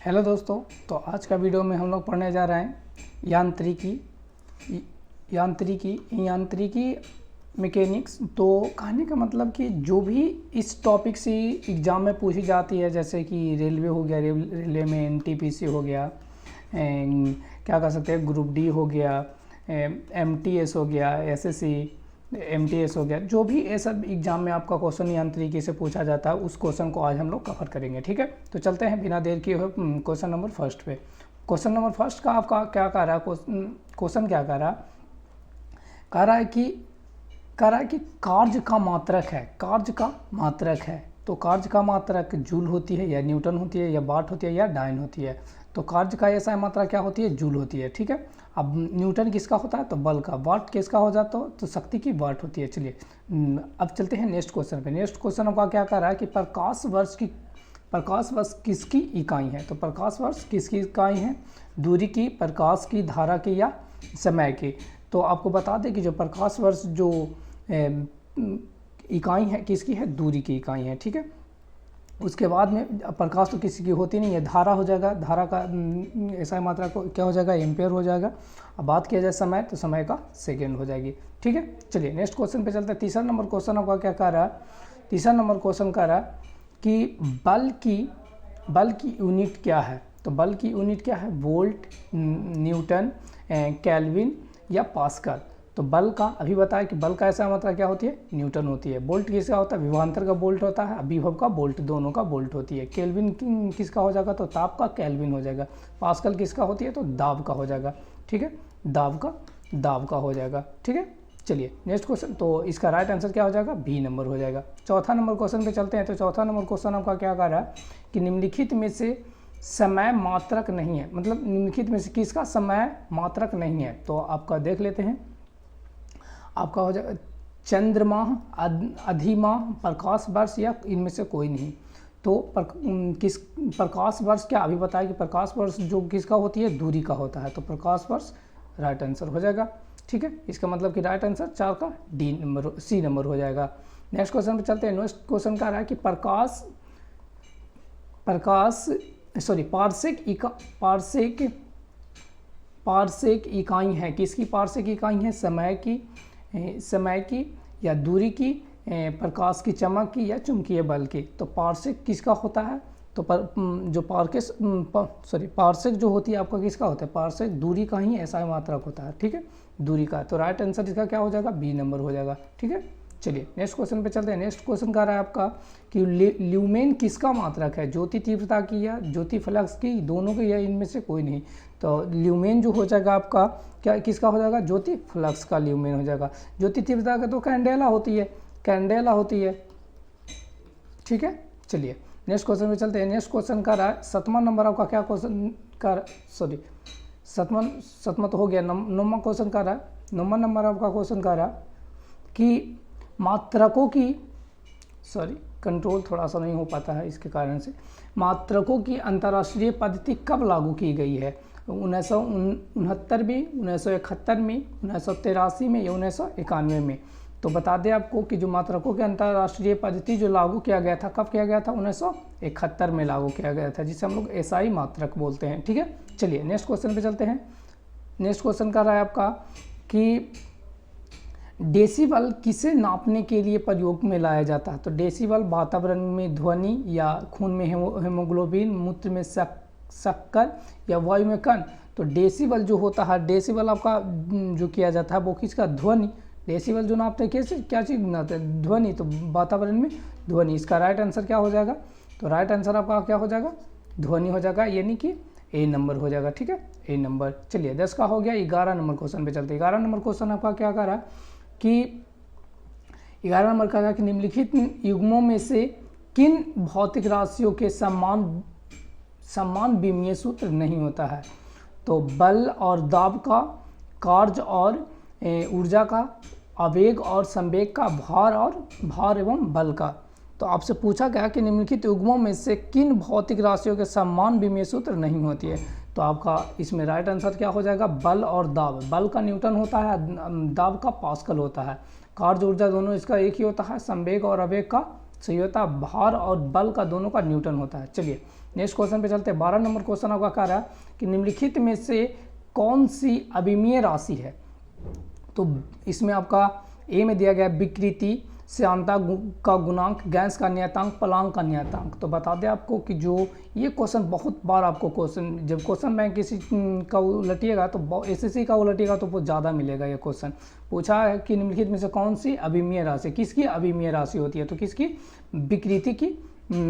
Hello दोस्तों, तो आज का वीडियो में हम लोग पढ़ने जा रहे हैं यांत्रिकी मैकेनिक्स। तो कहने का मतलब कि जो भी इस टॉपिक से एग्ज़ाम में पूछी जाती है, जैसे कि रेलवे हो गया, रेलवे में एनटीपीसी हो गया, क्या कह सकते हैं ग्रुप डी हो गया, एमटीएस हो गया, एसएससी एमटीएस हो गया, जो भी ये सब एग्जाम में आपका क्वेश्चन यांत्रिकी से पूछा जाता है, उस क्वेश्चन को आज हम लोग कवर करेंगे। ठीक है, तो चलते हैं बिना देर किए हुए क्वेश्चन नंबर फर्स्ट पे। क्वेश्चन नंबर फर्स्ट का आपका क्या कह रहा है, क्वेश्चन क्या कह रहा है कि कार्य का मात्रक है, कार्य का मात्रक है। तो कार्य का मात्रक जूल होती है या न्यूटन होती है या वाट होती है या डाइन होती है। तो कार्य का ऐसा मात्रा क्या होती है, जूल होती है। ठीक है, अब न्यूटन किसका होता है, तो बल का। वाट किसका हो जाता है, तो शक्ति की वाट होती है। चलिए अब चलते हैं नेक्स्ट क्वेश्चन पे। नेक्स्ट क्वेश्चन आपका क्या कर रहा है कि प्रकाश वर्ष किसकी इकाई है। तो प्रकाश वर्ष किसकी इकाई है, दूरी की, प्रकाश की, धारा की या समय की। तो आपको बता दें कि जो प्रकाश वर्ष जो इकाई है किसकी है, दूरी की इकाई है। ठीक है, उसके बाद में प्रकाश तो किसी की होती नहीं है, धारा हो जाएगा, धारा का ऐसा मात्रा को क्या हो जाएगा, एम्पेयर हो जाएगा। अब बात किया जाए समय, तो समय का सेकेंड हो जाएगी। ठीक है, चलिए नेक्स्ट क्वेश्चन पे चलते हैं। तीसरा नंबर क्वेश्चन आपका क्या कह रहा है, तीसरा नंबर क्वेश्चन कह रहा है कि बल की यूनिट क्या है। तो बल की यूनिट क्या है, वोल्ट, न्यूटन, केल्विन या पास्कल। तो बल का अभी बताया कि बल का ऐसा मात्रा क्या होती है, न्यूटन होती है। बोल्ट किसका होता है, विभवांतर का बोल्ट होता है, विभव का बोल्ट, दोनों का बोल्ट होती है। केल्विन किसका हो जाएगा, तो ताप का केल्विन हो जाएगा। पास्कल किसका होती है, तो दाब का हो जाएगा। ठीक है, दाब का हो जाएगा। ठीक है, चलिए नेक्स्ट क्वेश्चन। तो इसका राइट आंसर क्या हो जाएगा, बी नंबर हो जाएगा। चौथा नंबर क्वेश्चन पे चलते हैं। तो चौथा नंबर क्वेश्चन आपका क्या कह रहा है कि निम्नलिखित में से समय मात्रक नहीं है, मतलब निम्नलिखित में से किसका समय मात्रक नहीं है। तो आपका देख लेते हैं, आपका हो जाएगा चंद्रमाह, अधिमाह, प्रकाश वर्ष या इनमें से कोई नहीं। तो किस प्रकाश वर्ष क्या अभी बताया कि प्रकाश वर्ष जो किसका होती है, दूरी का होता है। तो प्रकाश वर्ष राइट आंसर हो जाएगा। ठीक है, इसका मतलब कि राइट आंसर 4 का डी नंबर, सी नंबर हो जाएगा। नेक्स्ट क्वेश्चन पे चलते हैं। नेक्स्ट क्वेश्चन का रहा है कि पार्सेक इकाई है, किसकी पार्सेक इकाई है, समय की या दूरी की, प्रकाश की चमक की या चुंबकीय बल की। तो पार्सेक किसका होता है, तो पार्सेक जो होती है आपका किसका होता है, पार्सेक दूरी का ही ऐसा मात्रक होता है। ठीक है, दूरी का। तो राइट आंसर इसका क्या हो जाएगा, बी नंबर हो जाएगा। ठीक है, चलिए नेक्स्ट क्वेश्चन पे चलते हैं। नेक्स्ट क्वेश्चन का रहा है आपका कि ल्यूमेन किसका मात्रक है, ज्योति तीव्रता की या ज्योति फ्लक्स की, दोनों की या इनमें से कोई नहीं। तो ल्यूमेन जो हो जाएगा आपका क्या किसका हो जाएगा, ज्योति फ्लक्स का ल्यूमेन हो जाएगा। ज्योति तीव्रता का तो कैंडेला होती है। ठीक है, चलिए नेक्स्ट क्वेश्चन पे चलते हैं। नेक्स्ट क्वेश्चन का रहा है सातवां नंबर आपका क्या क्वेश्चन का, सातवां तो हो गया। नौवां क्वेश्चन का रहा है, नौवां नंबर आपका क्वेश्चन का रहा कि मात्रकों की, कंट्रोल थोड़ा सा नहीं हो पाता है, इसके कारण से मात्रकों की अंतर्राष्ट्रीय पद्धति कब लागू की गई है, 1969 में, 1971 में, 1983 में या 1991 में। तो बता दें आपको कि जो मात्रकों की अंतर्राष्ट्रीय पद्धति जो लागू किया गया था, कब किया गया था, 1971 में लागू किया गया था, जिसे हम लोग एसआई मात्रक बोलते हैं। ठीक है, चलिए नेक्स्ट क्वेश्चन पे चलते हैं। नेक्स्ट क्वेश्चन का रहा है आपका कि डेसिबल किसे नापने के लिए प्रयोग में लाया जाता है। तो डेसिबल वातावरण में ध्वनि या खून में हेमोग्लोबिन, मूत्र में शक्कर या वायु में कण। तो डेसिबल जो होता है, डेसिबल आपका जो किया जाता है वो किसका, ध्वनि। डेसिबल जो नापते हैं कैसे, क्या चीज़ बनाते हैं, ध्वनि। तो वातावरण में ध्वनि, इसका राइट आंसर क्या हो जाएगा, तो राइट आंसर आपका क्या हो जाएगा, ध्वनि हो जाएगा, यानी कि ए नंबर हो जाएगा। ठीक है, ए नंबर। चलिए 10 का हो गया। 11 नंबर क्वेश्चन पे चलते हैं। 11 नंबर क्वेश्चन आपका क्या कर रहा है कि 11 नंबर का कि निम्नलिखित युग्मों में से किन भौतिक राशियों के समान विमीय सूत्र नहीं होता है। तो बल और दाब का, कार्य और ऊर्जा का, आवेग और संवेग का, भार एवं बल का। तो आपसे पूछा गया कि निम्नलिखित युग्मों में से किन भौतिक राशियों के समान विमीय सूत्र नहीं होती है। तो आपका इसमें राइट आंसर क्या हो जाएगा, बल और दाब। बल का न्यूटन होता है, दाब का पास्कल होता है। कार्य ऊर्जा दोनों इसका एक ही होता है। संवेग और आवेग का सही होता है। भार और बल का दोनों का न्यूटन होता है। चलिए नेक्स्ट क्वेश्चन पे चलते हैं। 12 नंबर क्वेश्चन आपका कह रहा है कि निम्नलिखित में से कौन सी अविमीय राशि है। तो इसमें आपका ए में दिया गया विकृति, श्यानता का गुणांक, गैस का नियतांक, पलांक का नियतांक। तो बता दें आपको कि जो ये क्वेश्चन बहुत बार आपको क्वेश्चन, जब क्वेश्चन बैंक किसी का उलटिएगा तो एसएससी का उलटिएगा तो बहुत ज़्यादा मिलेगा। ये क्वेश्चन पूछा है कि निम्नलिखित में से कौन सी अविमीय राशि, किसकी अविमीय राशि होती है, तो किसकी, विकृति की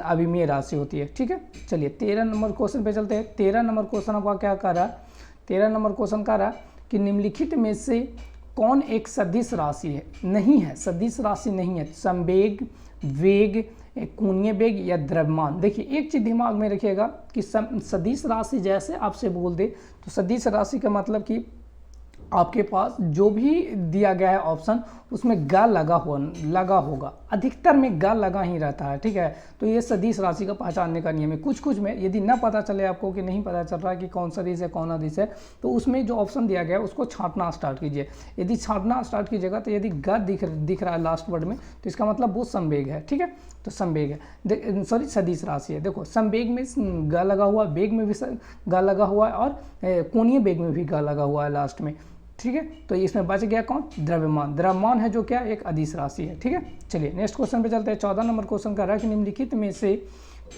अविमीय राशि होती है। ठीक है, चलिए 13 नंबर क्वेश्चन पे चलते हैं। 13 नंबर क्वेश्चन आपका क्या कर रहा है, 13 नंबर क्वेश्चन कह रहा है कि निम्नलिखित में से कौन एक सदिश राशि है, नहीं है, सदिश राशि नहीं है। संवेग, वेग, कोणीय वेग या द्रव्यमान। देखिए एक चीज़ दिमाग में रखिएगा कि सदिश राशि जैसे आपसे बोल दे तो सदिश राशि का मतलब कि आपके पास जो भी दिया गया है ऑप्शन उसमें ग लगा होगा, अधिकतर में ग लगा ही रहता है। ठीक है, तो ये सदिश राशि का पहचानने का नियम है। कुछ कुछ में यदि न पता चले आपको कि नहीं पता चल रहा है कि कौन सदिश है कौन अदिश है, तो उसमें जो ऑप्शन दिया गया है उसको छांटना स्टार्ट कीजिए। यदि छांटना स्टार्ट कीजिएगा तो यदि ग दिख रहा है लास्ट वर्ड में तो इसका मतलब वो संवेग है। ठीक है, तो संवेग है, सॉरी सदिश राशि है। देखो संवेग में ग लगा हुआ, वेग में भी ग लगा हुआ है और कोणीय वेग में भी ग लगा हुआ है लास्ट में। ठीक है, तो इसमें बच गया कौन, द्रव्यमान। द्रव्यमान है जो क्या, एक अदिश राशि है। ठीक है, चलिए नेक्स्ट क्वेश्चन पे चलते हैं। 14 नंबर क्वेश्चन कर रहा है कि निम्नलिखित में से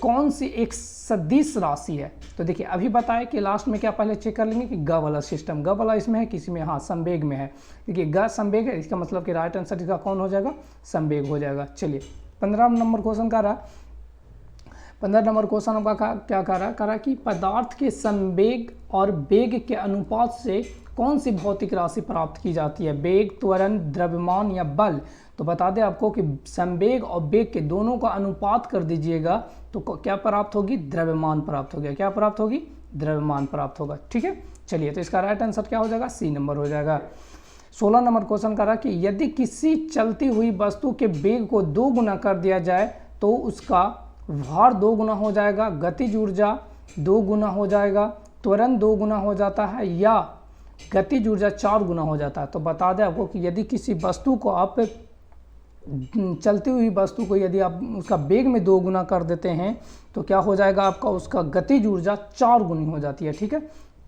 कौन सी एक सदिश राशि है। तो देखिए अभी बताया कि लास्ट में क्या, पहले चेक कर लेंगे कि ग वाला सिस्टम, ग वाला इसमें है, किसी में, हाँ संवेग में है। देखिए ग संवेग है, इसका मतलब कि राइट आंसर इसका कौन हो जाएगा, संवेग हो जाएगा। चलिए 15 नंबर क्वेश्चन कर रहा है। 15 नंबर क्वेश्चन आपका क्या कह रहा है कि पदार्थ के संवेग और वेग के अनुपात से कौन सी भौतिक राशि प्राप्त की जाती है, वेग, त्वरण, द्रव्यमान या बल। तो बता दें आपको कि संवेग और वेग के दोनों का अनुपात कर दीजिएगा तो क्या प्राप्त होगी, द्रव्यमान प्राप्त होगी। क्या प्राप्त होगी, द्रव्यमान प्राप्त होगा। ठीक है, चलिए तो इसका राइट आंसर क्या हो जाएगा, सी नंबर हो जाएगा। 16 नंबर क्वेश्चन कह रहा कि यदि किसी चलती हुई वस्तु के वेग को 2 गुना कर दिया जाए तो उसका भार 2 गुना हो जाएगा, गतिज ऊर्जा 2 गुना हो जाएगा, त्वरण 2 गुना हो जाता है या गतिज ऊर्जा 4 गुना हो जाता है। तो बता दें आपको कि यदि किसी वस्तु को आप, चलती हुई वस्तु को यदि आप उसका वेग में 2 गुना कर देते हैं तो क्या हो जाएगा आपका, उसका गतिज ऊर्जा 4 गुनी हो जाती है। ठीक है,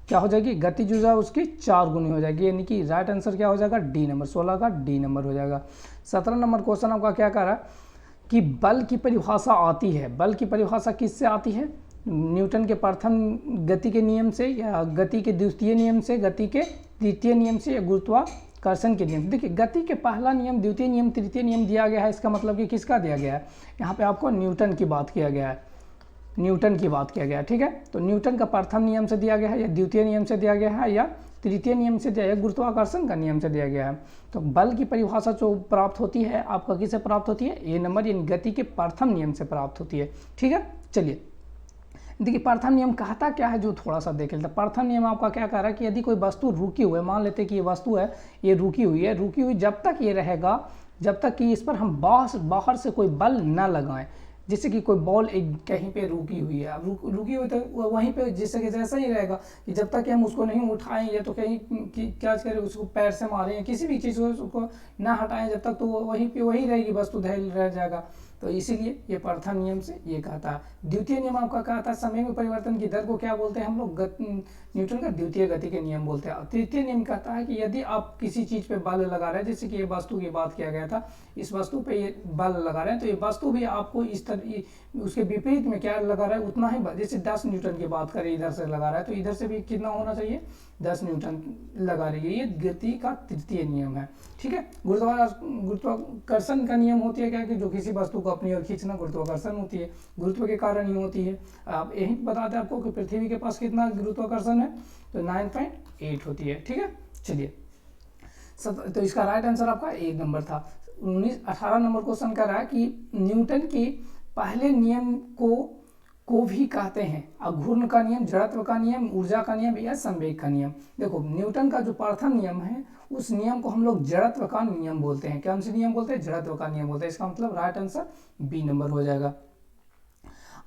क्या हो जाएगी, गतिज ऊर्जा उसकी 4 गुनी हो जाएगी, यानी कि राइट आंसर क्या हो जाएगा, डी नंबर, 16 का डी नंबर हो जाएगा। 17 नंबर क्वेश्चन आपका क्या कह रहा है कि बल की परिभाषा आती है, बल की परिभाषा किससे आती है, न्यूटन के प्रथम गति के नियम से या गति के द्वितीय नियम से, गति के तृतीय नियम से या गुरुत्वाकर्षण के नियम। देखिए गति के पहला नियम, द्वितीय नियम, तृतीय नियम दिया गया है, इसका मतलब कि किसका दिया गया है, यहाँ पे आपको न्यूटन की बात किया गया है, न्यूटन की बात किया गया है। ठीक है, तो न्यूटन का प्रथम नियम से दिया गया है या द्वितीय नियम से दिया गया है या तृतीय नियम से दिया गया, गुरुत्वाकर्षण का नियम से दिया गया है। तो बल की परिभाषा जो प्राप्त होती है आपका किससे प्राप्त होती है, ए नंबर, यानी गति के प्रथम नियम से प्राप्त होती है। ठीक है, चलिए देखिए प्रथम नियम कहता क्या है, जो थोड़ा सा देख लेते हैं। प्रथम नियम आपका क्या कह रहा है कि यदि कोई वस्तु रुकी हुई है, मान लेते हैं कि ये वस्तु है, ये रुकी हुई जब तक ये रहेगा, जब तक कि इस पर हम बाहर से कोई बल न लगाएं। जैसे कि कोई बॉल एक कहीं पे रुकी हुई है, रुकी हुई तो वहीं पे जैसे कि जैसा ही रहेगा कि जब तक कि हम उसको नहीं उठाएं या तो कहीं क्या करें, उसको पैर से मारें या किसी भी चीज़ को उसको ना हटाएं, जब तक तो वो वहीं पे वही रहेगी, वस्तु धैर्य रह जाएगा। तो इसीलिए ये प्रथम नियम से ये कहता है। द्वितीय नियम आपका कहता है समय में परिवर्तन की दर को क्या बोलते हैं हम लोग, न्यूटन का द्वितीय गति के नियम बोलते हैं। तृतीय नियम कहता है कि यदि आप किसी चीज़ पे बल लगा रहे हैं, जैसे कि ये वस्तु की बात किया गया था, इस वस्तु पे ये बल लगा रहे हैं तो ये वस्तु भी आपको इस तरह उसके विपरीत में क्या लगा रहा है, उतना ही, जैसे 10 न्यूटन की बात करें, इधर से लगा रहा है तो इधर से भी कितना होना चाहिए, 10 न्यूटन लगा रही है। ये गति का तृतीय नियम है। ठीक है, गुरुत्वाकर्षण का नियम होती है क्या, कि जो किसी वस्तु को अपनी ओर खींचना, गुरुत्वाकर्षण होती है, गुरुत्व के कारण ही होती है। आप यही बताते हैं आपको कि पृथ्वी के पास कितना गुरुत्वाकर्षण है, तो 9.8 होती है। ठीक है, चलिए तो इसका राइट आंसर आपका एक नंबर था। 18 नंबर क्वेश्चन कर रहा है कि न्यूटन के पहले नियम को भी कहते हैं अघूर्ण का नियम, जड़त्व का नियम, ऊर्जा का नियम या संवेग का नियम। देखो न्यूटन का जो प्रथम नियम है उस नियम को हम लोग जड़त्व का नियम बोलते हैं। कौन से नियम बोलते हैं, जड़त्व का नियम बोलते हैं। इसका मतलब राइट आंसर बी नंबर हो जाएगा।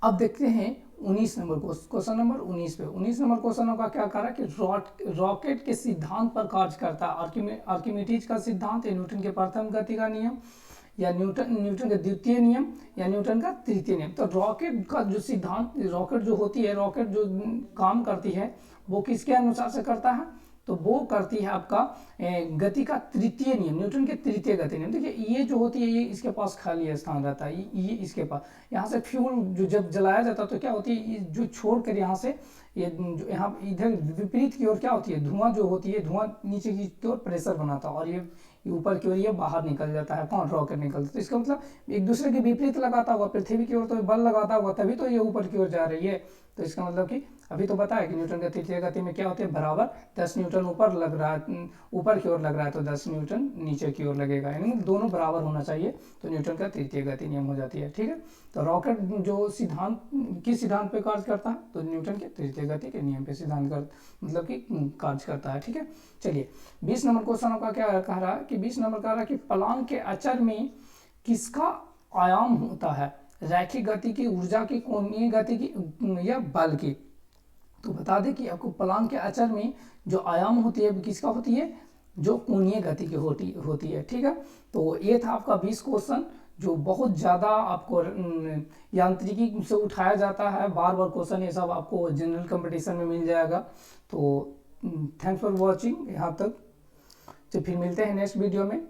अब देखते हैं 19 नंबर क्वेश्चन नंबर 19 पे। 19 नंबर क्वेश्चन का क्या कह रहा है कि रॉकेट के सिद्धांत पर कार्य करता है आर्किमिडीज का सिद्धांत, न्यूटन के प्रथम गति का नियम, या न्यूटन का द्वितीय नियम या न्यूटन का तृतीय नियम। तो रॉकेट का जो सिद्धांत, रॉकेट जो होती है, रॉकेट जो काम करती है वो किसके अनुसार से करता है, तो वो करती है आपका गति का तृतीय नियम, न्यूटन के तृतीय गति नियम। देखिए ये जो होती है ये इसके पास खाली स्थान रहता है, ये इसके पास, यहाँ से फ्यूल जो जब जलाया जाता है तो क्या होती है, जो छोड़कर यहाँ से ये जो यहाँ इधर विपरीत की ओर क्या होती है, धुआं जो होती है, धुआं नीचे की ओर प्रेशर बनाता है और ये ऊपर की ओर ये बाहर निकल जाता है, कौन, रॉकेट निकलता है। तो इसका मतलब एक दूसरे के विपरीत लगाता होगा, पृथ्वी की ओर तो बल लगाता होगा तभी तो ये ऊपर की ओर जा रही है। तो इसका मतलब कि अभी तो बताया कि न्यूटन का तृतीय गति में क्या होते हैं, बराबर 10 न्यूटन ऊपर लग रहा है, ऊपर की ओर लग रहा है तो 10 न्यूटन नीचे की ओर लगेगा, यानी दोनों बराबर होना चाहिए, तो न्यूटन का तृतीय गति नियम हो जाती है। ठीक है, तो रॉकेट जो सिद्धांत, किस सिद्धांत पे कार्य करता है, तो न्यूटन के तृतीय गति के नियम पे सिद्धांत कर मतलब कि कार्य करता है। ठीक है, चलिए 20 नंबर क्वेश्चन आपका क्या कह रहा है कि 20 नंबर कह रहा है कि प्लांक के अचर में किसका आयाम होता है, रैखिक गति की, ऊर्जा की, कोणीय गति की या बल की। तो बता दें कि आपको प्लांक के अचर में जो आयाम होती है किसका होती है, जो कोणीय गति की होती है। ठीक है, तो ये था आपका 20 क्वेश्चन जो बहुत ज़्यादा आपको यांत्रिकी से उठाया जाता है, बार बार क्वेश्चन ये सब आपको जनरल कंपटीशन में मिल जाएगा। तो थैंक्स फॉर वॉचिंग यहाँ तक, तो फिर मिलते हैं नेक्स्ट वीडियो में।